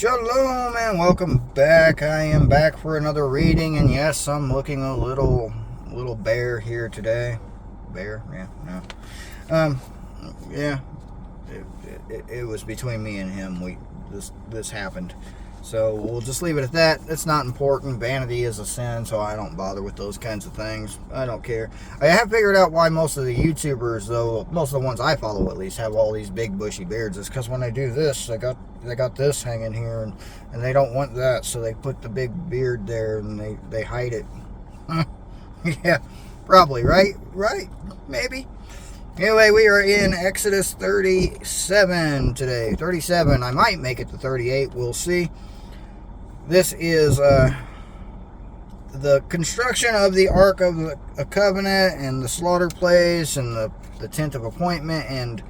Shalom and welcome back. I am back for another reading, and yes, I'm looking a little bare here today. Bare? Yeah, no. Yeah. It was between me and him. This happened. So we'll just leave it at that. It's not important. Vanity is a sin, so I don't bother with those kinds of things. I don't care. I have figured out why most of the YouTubers, though, most of the ones I follow at least, have all these big bushy beards. It's because when they do this, they got this hanging here, and they don't want that, so they put the big beard there and they hide it. Yeah, probably, right? Right? Maybe. Anyway, we are in Exodus 37 today. 37. I might make it to 38. We'll see. This is the construction of the Ark of the Covenant and the slaughter place and the tent of appointment and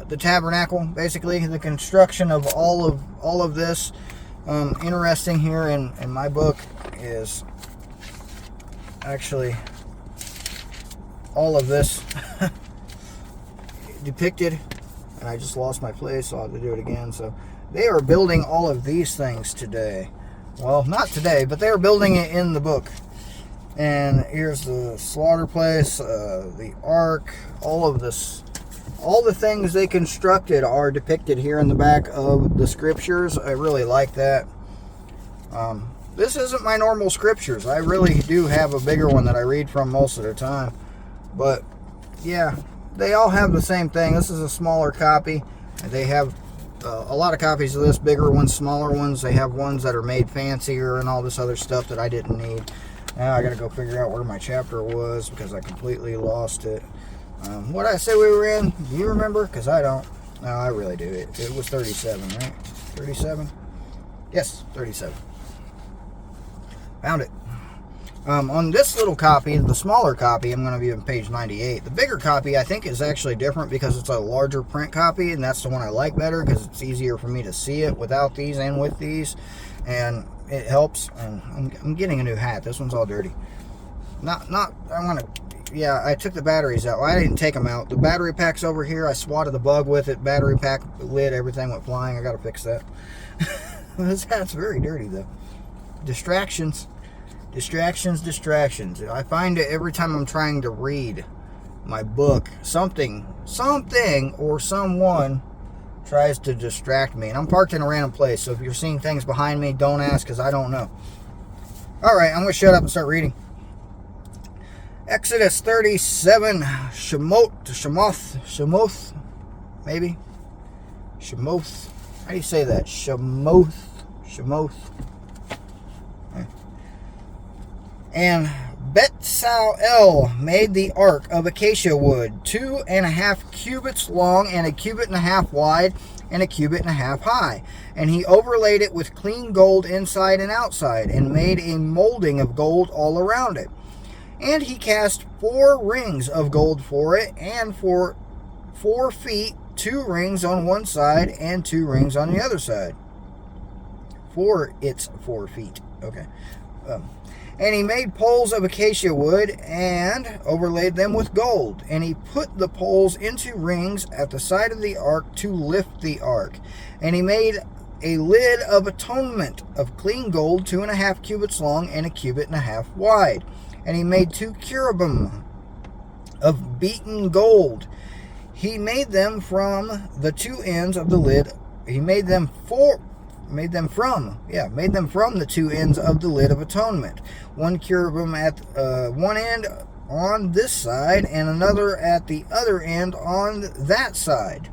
the tabernacle. Basically, the construction of all of this. Interesting here in my book is actually all of this depicted, and I just lost my place, so I'll have to do it again. So they are building all of these things today. Well, not today, but they are building it in the book. And here's the slaughter place, the ark, all of this. All the things they constructed are depicted here in the back of the scriptures. I really like that. This isn't my normal scriptures. I really do have a bigger one that I read from most of the time. But, yeah, they all have the same thing. This is a smaller copy. They have a lot of copies of this, bigger ones, smaller ones. They have ones that are made fancier and all this other stuff that I didn't need. Now I got to go figure out where my chapter was because I completely lost it. What did I say we were in? Do you remember? Because I don't. No, I really do. It was 37, right? 37? Yes, 37. Found it. On this little copy, the smaller copy, I'm going to be on page 98. The bigger copy, I think, is actually different because it's a larger print copy, and that's the one I like better because it's easier for me to see it without these and with these, and it helps. And I'm getting a new hat. This one's all dirty. Yeah, I took the batteries out. Well, I didn't take them out. The battery pack's over here. I swatted the bug with it. Battery pack lid, everything went flying. I got to fix that. This hat's very dirty, though. Distractions. Distractions. I find it every time I'm trying to read my book, something or someone tries to distract me. And I'm parked in a random place, so if you're seeing things behind me, don't ask, because I don't know. Alright, I'm going to shut up and start reading. Exodus 37, Shemoth, maybe? Shemoth. How do you say that? Shemoth. And Betzalel made the ark of acacia wood, 2.5 cubits long, and 1.5 cubits wide, and 1.5 cubits high. And he overlaid it with clean gold inside and outside, and made a molding of gold all around it. And he cast 4 rings of gold for it, and for 4 feet, 2 rings on one side, and 2 rings on the other side. For its 4 feet. Okay. And he made poles of acacia wood and overlaid them with gold. And he put the poles into rings at the side of the ark to lift the ark. And he made a lid of atonement of clean gold, 2.5 cubits long and 1.5 cubits wide. And he made 2 cherubim of beaten gold. He made them from the 2 ends of the lid. He made them from the 2 ends of the lid of atonement. 1 cherubim at one end on this side, and another at the other end on that side.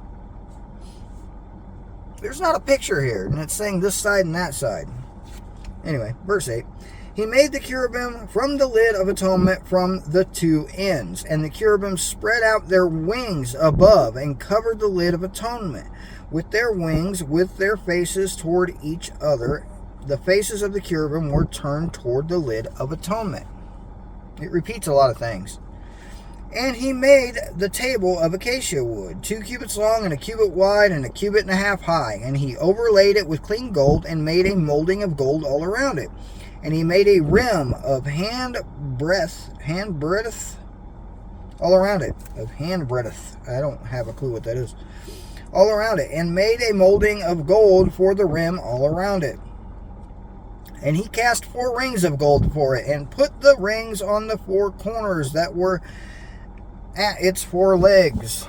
There's not a picture here, and it's saying this side and that side. Anyway, verse 8. He made the cherubim from the lid of atonement from the 2 ends, and the cherubim spread out their wings above and covered the lid of atonement with their wings, with their faces toward each other. The faces of the cherubim were turned toward the lid of atonement. It repeats a lot of things. And he made the table of acacia wood, 2 cubits long and 1 cubit wide and 1.5 cubits high. And he overlaid it with clean gold and made a molding of gold all around it. And he made a rim of hand breadth all around it. Of hand breadth. I don't have a clue what that is. all around it, and made a molding of gold for the rim all around it. And he cast 4 rings of gold for it, and put the rings on the 4 corners that were at its 4 legs.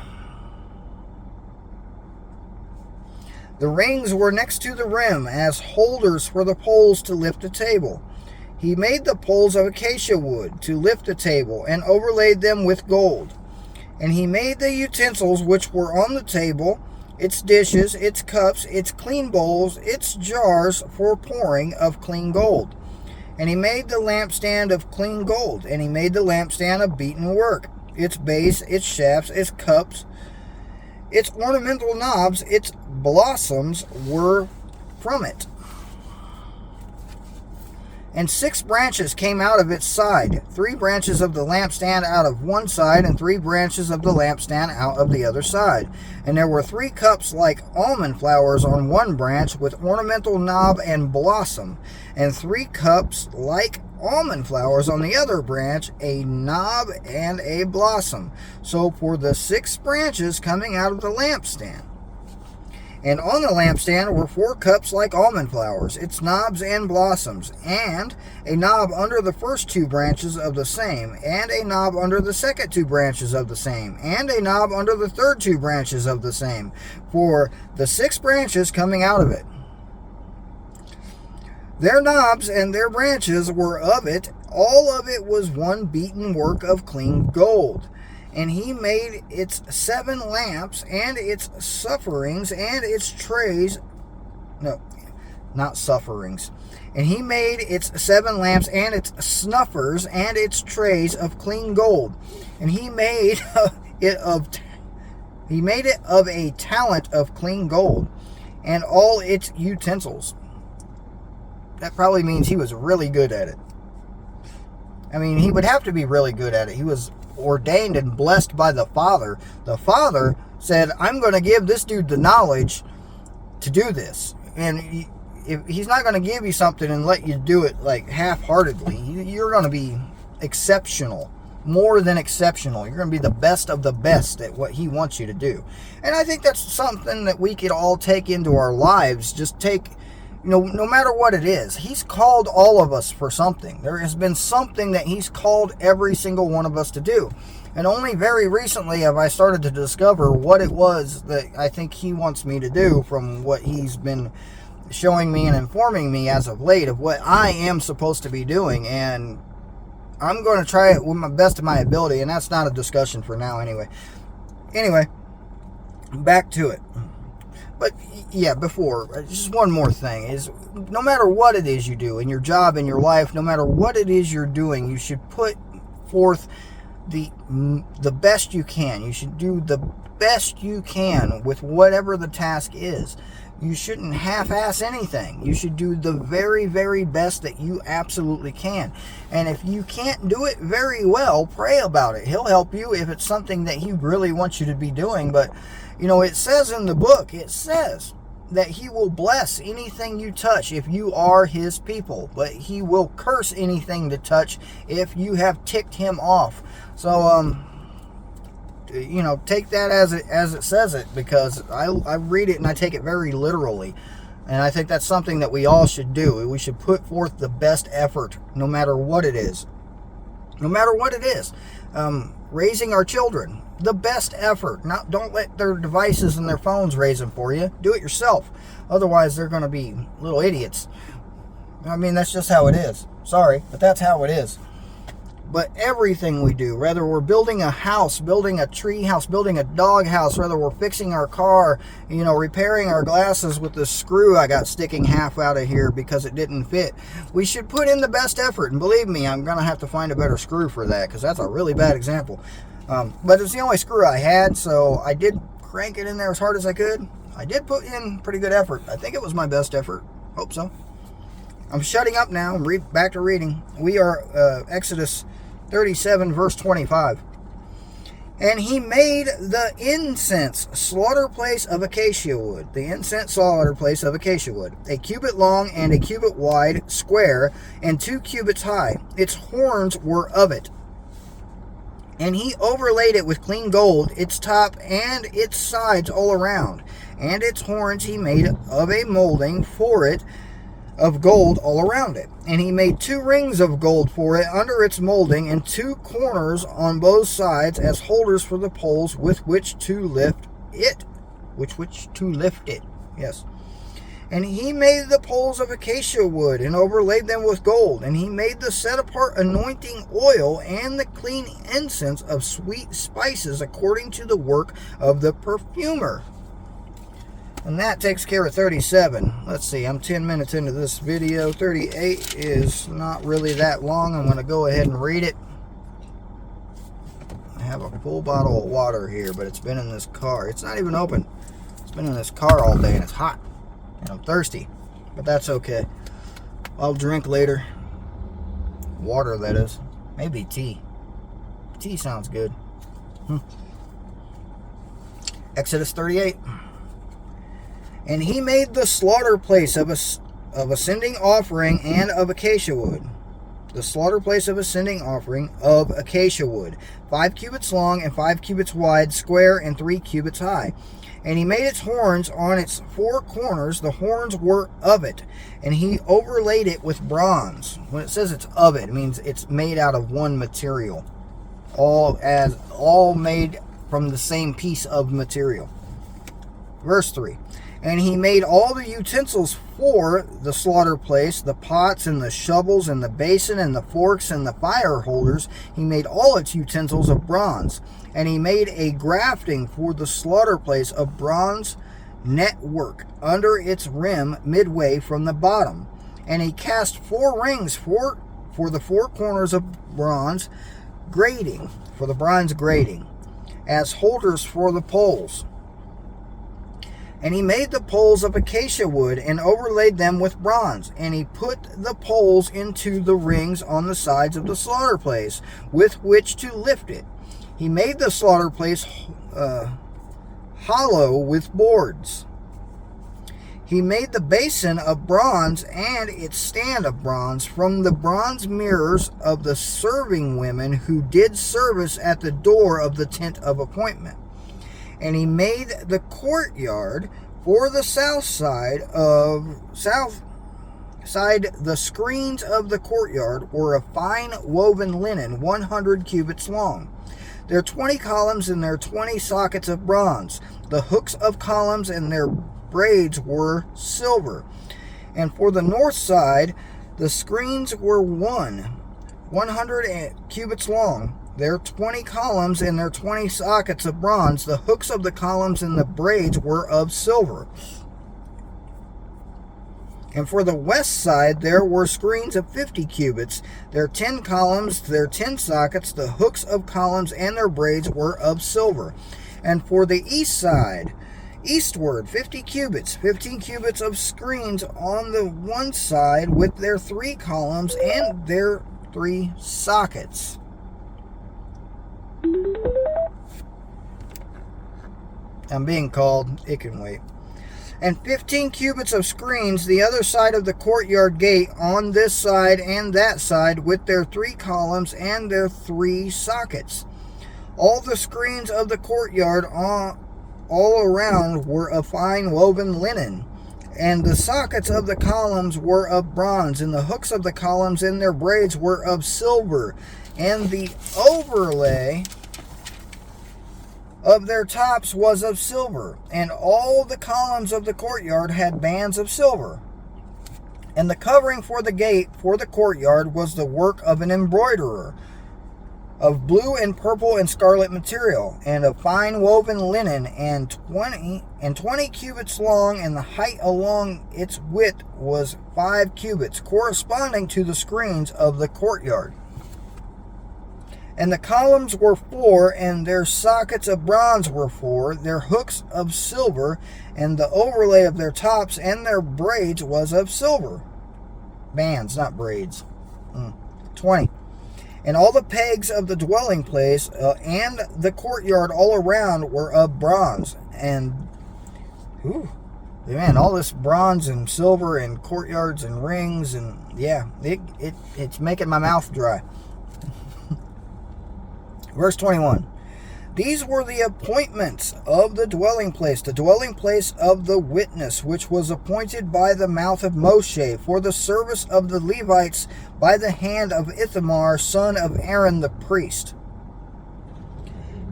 The rings were next to the rim as holders for the poles to lift the table. He made the poles of acacia wood to lift the table, and overlaid them with gold. And he made the utensils which were on the table, its dishes, its cups, its clean bowls, its jars for pouring of clean gold. And he made the lampstand of clean gold, and he made the lampstand of beaten work, its base, its shafts, its cups, its ornamental knobs, its blossoms were from it. And 6 branches came out of its side, 3 branches of the lampstand out of one side, and 3 branches of the lampstand out of the other side. And there were 3 cups like almond flowers on one branch, with ornamental knob and blossom, and 3 cups like almond flowers on the other branch, a knob and a blossom. So for the 6 branches coming out of the lampstand. And on the lampstand were 4 cups like almond flowers, its knobs and blossoms, and a knob under the first 2 branches of the same, and a knob under the second 2 branches of the same, and a knob under the third 2 branches of the same, for the 6 branches coming out of it. Their knobs and their branches were of it, all of it was one beaten work of clean gold. And he made its 7 lamps, and its sufferings, and its trays. No, not sufferings. And he made its 7 lamps, and its snuffers, and its trays of clean gold. And he made it of a talent of clean gold, and all its utensils. That probably means he was really good at it. I mean, he would have to be really good at it. He was ordained and blessed by the Father. The Father said, I'm going to give this dude the knowledge to do this. And if he's not going to give you something and let you do it like half-heartedly, you're going to be exceptional, more than exceptional. You're going to be the best of the best at what he wants you to do. And I think that's something that we could all take into our lives. Just take, no matter what it is, he's called all of us for something. There has been something that he's called every single one of us to do. And only very recently have I started to discover what it was that I think he wants me to do, from what he's been showing me and informing me as of late of what I am supposed to be doing. And I'm going to try it with my best of my ability, and that's not a discussion for now anyway. Anyway, back to it. But yeah, before, just one more thing is, no matter what it is you do in your job, in your life, no matter what it is you're doing, you should put forth the best you can. You should do the best you can with whatever the task is. You shouldn't half-ass anything. You should do the very, very best that you absolutely can. And if you can't do it very well, pray about it. He'll help you if it's something that he really wants you to be doing. But it says in the book, it says that he will bless anything you touch if you are his people, but he will curse anything to touch if you have ticked him off. So, take that as it says it, because I read it and I take it very literally. And I think that's something that we all should do. We should put forth the best effort, no matter what it is. No matter what it is. Raising our children, the best effort. Don't let their devices and their phones raise them for you. Do it yourself. Otherwise, they're going to be little idiots. I mean, that's just how it is. Sorry, but that's how it is. But everything we do, whether we're building a house, building a tree house, building a dog house, whether we're fixing our car, repairing our glasses with the screw I got sticking half out of here because it didn't fit, we should put in the best effort. And believe me, I'm going to have to find a better screw for that, because that's a really bad example. But it's the only screw I had, so I did crank it in there as hard as I could. I did put in pretty good effort. I think it was my best effort. Hope so. I'm shutting up now and back to reading. We are Exodus 37, verse 25. And he made the incense slaughter place of acacia wood. The incense slaughter place of acacia wood. 1 cubit long and 1 cubit wide, square, and 2 cubits high. Its horns were of it. And he overlaid it with clean gold, its top and its sides all around. And its horns he made of a molding for it of gold all around it. And he made 2 rings of gold for it under its molding, and 2 corners on both sides as holders for the poles with which to lift it. Yes. And he made the poles of acacia wood and overlaid them with gold. And he made the set-apart anointing oil and the clean incense of sweet spices according to the work of the perfumer. And that takes care of 37. Let's see, I'm 10 minutes into this video. 38 is not really that long. I'm going to go ahead and read it. I have a full bottle of water here, but it's been in this car. It's not even open. It's been in this car all day and it's hot. And I'm thirsty. But that's okay. I'll drink later. Water, that is. Maybe tea. Tea sounds good. Exodus 38. And he made the slaughter place of ascending offering and of acacia wood. The slaughter place of ascending offering of acacia wood, 5 cubits long and 5 cubits wide, square, and 3 cubits high. And he made its horns on its 4 corners. The horns were of it. And he overlaid it with bronze. When it says it's of it, it means it's made out of one material. All made from the same piece of material. Verse 3. And he made all the utensils for the slaughter place, the pots and the shovels and the basin and the forks and the fire holders. He made all its utensils of bronze. And he made a grafting for the slaughter place of bronze network under its rim midway from the bottom. And he cast 4 rings for the 4 corners of bronze grating, as holders for the poles. And he made the poles of acacia wood and overlaid them with bronze. And he put the poles into the rings on the sides of the slaughter place with which to lift it. He made the slaughter place hollow with boards. He made the basin of bronze and its stand of bronze from the bronze mirrors of the serving women who did service at the door of the tent of appointment. And he made the courtyard for the south side. The screens of the courtyard were of fine woven linen, 100 cubits long. There are 20 columns and there are 20 sockets of bronze. The hooks of columns and their braids were silver. And for the north side, the screens were 100 cubits long. There are 20 columns and there are 20 sockets of bronze. The hooks of the columns and the braids were of silver. And for the west side, there were screens of 50 cubits. There are 10 columns, there are 10 sockets. The hooks of columns and their braids were of silver. And for the east side, eastward, 50 cubits, 15 cubits of screens on the one side with their 3 columns and their 3 sockets. I'm being called. It can wait. And 15 cubits of screens the other side of the courtyard gate on this side and that side with their 3 columns and their 3 sockets. All the screens of the courtyard all around were of fine woven linen. And the sockets of the columns were of bronze, and the hooks of the columns and their braids were of silver. And the overlay of their tops was of silver, and all the columns of the courtyard had bands of silver. And the covering for the gate for the courtyard was the work of an embroiderer, of blue and purple and scarlet material, and of fine woven linen, and 20 cubits long, and the height along its width was 5 cubits, corresponding to the screens of the courtyard. And the columns were 4, and their sockets of bronze were 4, their hooks of silver, and the overlay of their tops and their braids was of silver. Bands, not braids. 20. And all the pegs of the dwelling place and the courtyard all around were of bronze. And, man, all this bronze and silver and courtyards and rings, and yeah, it's making my mouth dry. Verse 21. These were the appointments of the dwelling place of the witness, which was appointed by the mouth of Mosheh for the service of the Levites by the hand of Ithamar, son of Aaron the priest.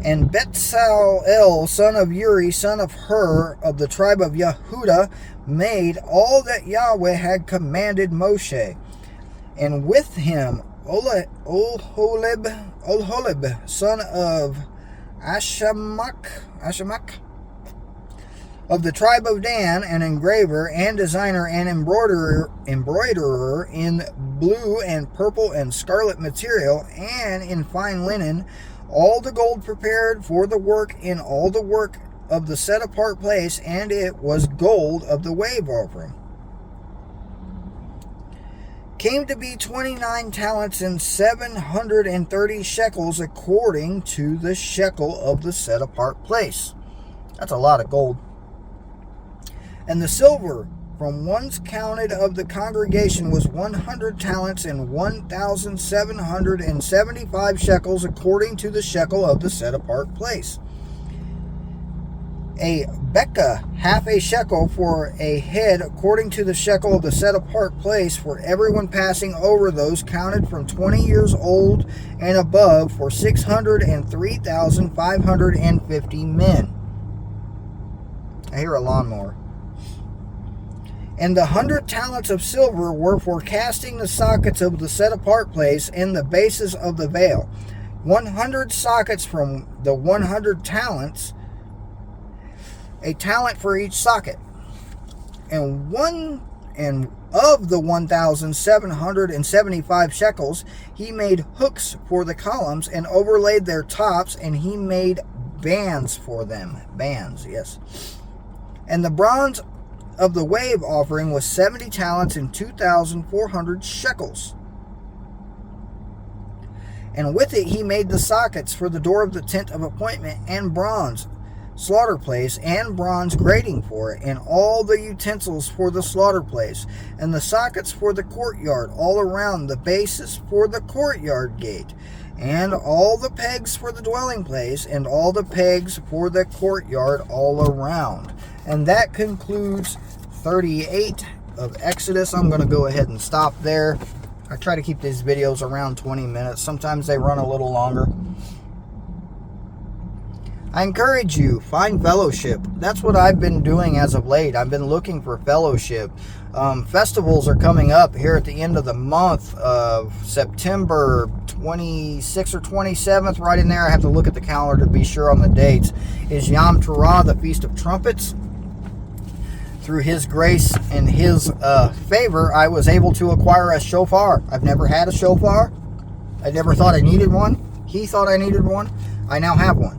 And Bezalel, son of Uri, son of Hur, of the tribe of Yehudah, made all that Yahweh had commanded Mosheh. And with him Oholib, son of Ashamak, of the tribe of Dan, an engraver and designer and embroiderer in blue and purple and scarlet material and in fine linen, all the gold prepared for the work in all the work of the set apart place, and it was gold of the wave offering. Came to be 29 talents and 730 shekels according to the shekel of the set apart place. That's a lot of gold. And the silver from ones counted of the congregation was 100 talents and 1,775 shekels according to the shekel of the set apart place. A bekah, half a shekel for a head, according to the shekel of the set apart place, for everyone passing over those counted from 20 years old and above, for 603,550 men. I hear a lawnmower. And the 100 talents of silver were for casting the sockets of the set apart place and the bases of the veil. 100 sockets from the 100 talents, a talent for each socket. And of the 1,775 shekels, he made hooks for the columns and overlaid their tops, and he made bands for them. Bands, yes. And the bronze of the wave offering was 70 talents and 2,400 shekels. And with it he made the sockets for the door of the tent of appointment, and bronze slaughter place, and bronze grating for it, and all the utensils for the slaughter place, and the sockets for the courtyard all around, the bases for the courtyard gate, and all the pegs for the dwelling place, and all the pegs for the courtyard all around. And that concludes 38 of Exodus. I'm going to go ahead and stop there. I try to keep these videos around 20 minutes. Sometimes they run a little longer. I encourage you, find fellowship. That's what I've been doing as of late. I've been looking for fellowship. Festivals are coming up here at the end of the month of September 26th or 27th, right in there. I have to look at the calendar to be sure on the dates. Is Yom Teruah, the Feast of Trumpets. Through his grace and his favor, I was able to acquire a shofar. I've never had a shofar. I never thought I needed one. He thought I needed one. I now have one.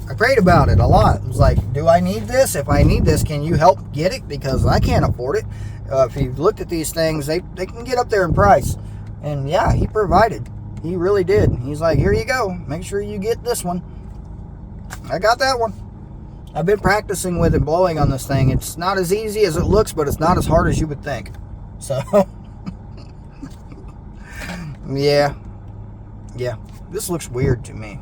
I prayed about it a lot. I was like, do I need this? If I need this, can you help get it? Because I can't afford it. If you've looked at these things, they can get up there in price. And yeah, he provided. He really did. He's like, here you go. Make sure you get this one. I got that one. I've been practicing with and blowing on this thing. It's not as easy as it looks, but it's not as hard as you would think. So, yeah. This looks weird to me,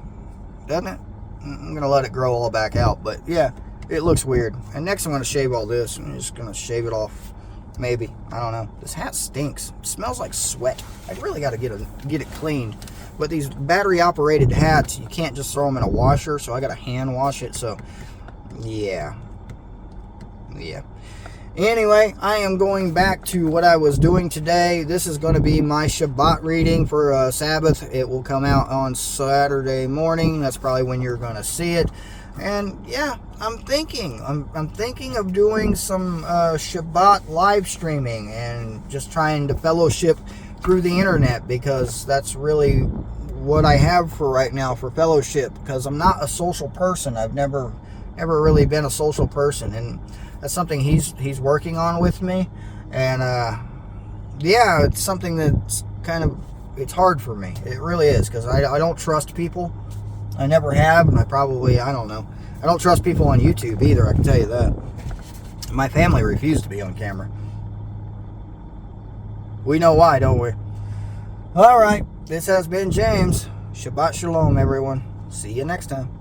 doesn't it? I'm going to let it grow all back out, but yeah, it looks weird. And next I'm going to shave all this. I'm just going to shave it off. Maybe. I don't know. This hat stinks. It smells like sweat. I really got to get it cleaned. But these battery-operated hats, you can't just throw them in a washer, so I got to hand wash it. So, yeah. Anyway, I am going back to what I was doing today. This is going to be my Shabbat reading for Sabbath. It will come out on Saturday morning. That's probably when you're going to see it. And yeah, I'm thinking of doing some Shabbat live streaming and just trying to fellowship through the internet, because that's really what I have for right now for fellowship, because I'm not a social person. I've never really been a social person, and that's something he's working on with me. And yeah, it's something that's it's hard for me. It really is, because I don't trust people. I never have, and I don't know. I don't trust people on YouTube either, I can tell you that. My family refused to be on camera. We know why, don't we? Alright, this has been James. Shabbat Shalom, everyone. See you next time.